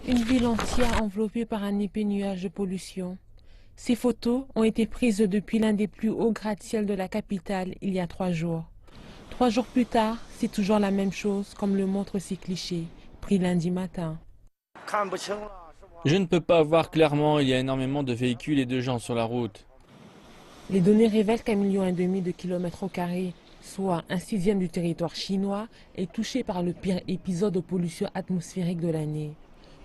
Une ville entière enveloppée par un épais nuage de pollution. Ces photos ont été prises depuis l'un des plus hauts gratte-ciel de la capitale il y a 3 jours. 3 jours plus tard, c'est toujours la même chose, comme le montrent ces clichés, pris lundi matin. Je ne peux pas voir clairement, il y a énormément de véhicules et de gens sur la route. Les données révèlent qu'1,5 million de kilomètres au carré, soit un sixième du territoire chinois, est touché par le pire épisode de pollution atmosphérique de l'année.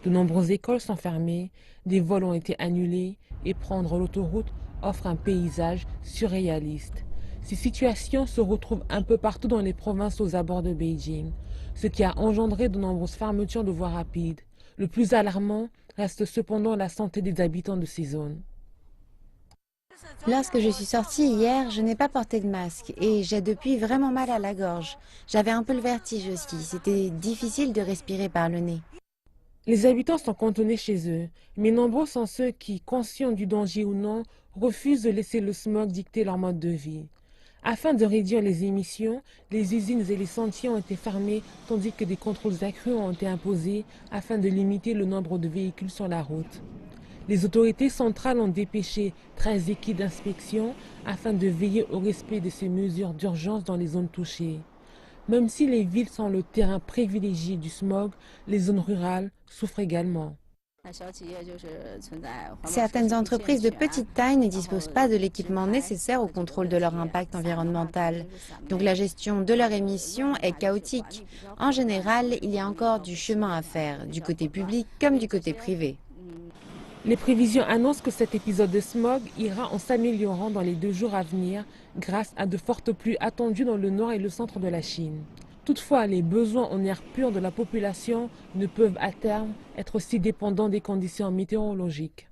De nombreuses écoles sont fermées, des vols ont été annulés et prendre l'autoroute offre un paysage surréaliste. Ces situations se retrouvent un peu partout dans les provinces aux abords de Beijing, ce qui a engendré de nombreuses fermetures de voies rapides. Le plus alarmant reste cependant la santé des habitants de ces zones. Lorsque je suis sortie hier, je n'ai pas porté de masque et j'ai depuis vraiment mal à la gorge. J'avais un peu le vertige aussi, c'était difficile de respirer par le nez. Les habitants sont cantonnés chez eux, mais nombreux sont ceux qui, conscients du danger ou non, refusent de laisser le smog dicter leur mode de vie. Afin de réduire les émissions, les usines et les sentiers ont été fermés tandis que des contrôles accrus ont été imposés afin de limiter le nombre de véhicules sur la route. Les autorités centrales ont dépêché 13 équipes d'inspection afin de veiller au respect de ces mesures d'urgence dans les zones touchées. Même si les villes sont le terrain privilégié du smog, les zones rurales souffrent également. Certaines entreprises de petite taille ne disposent pas de l'équipement nécessaire au contrôle de leur impact environnemental. Donc la gestion de leurs émissions est chaotique. En général, il y a encore du chemin à faire, du côté public comme du côté privé. Les prévisions annoncent que cet épisode de smog ira en s'améliorant dans les 2 jours à venir grâce à de fortes pluies attendues dans le nord et le centre de la Chine. Toutefois, les besoins en air pur de la population ne peuvent à terme être si dépendants des conditions météorologiques.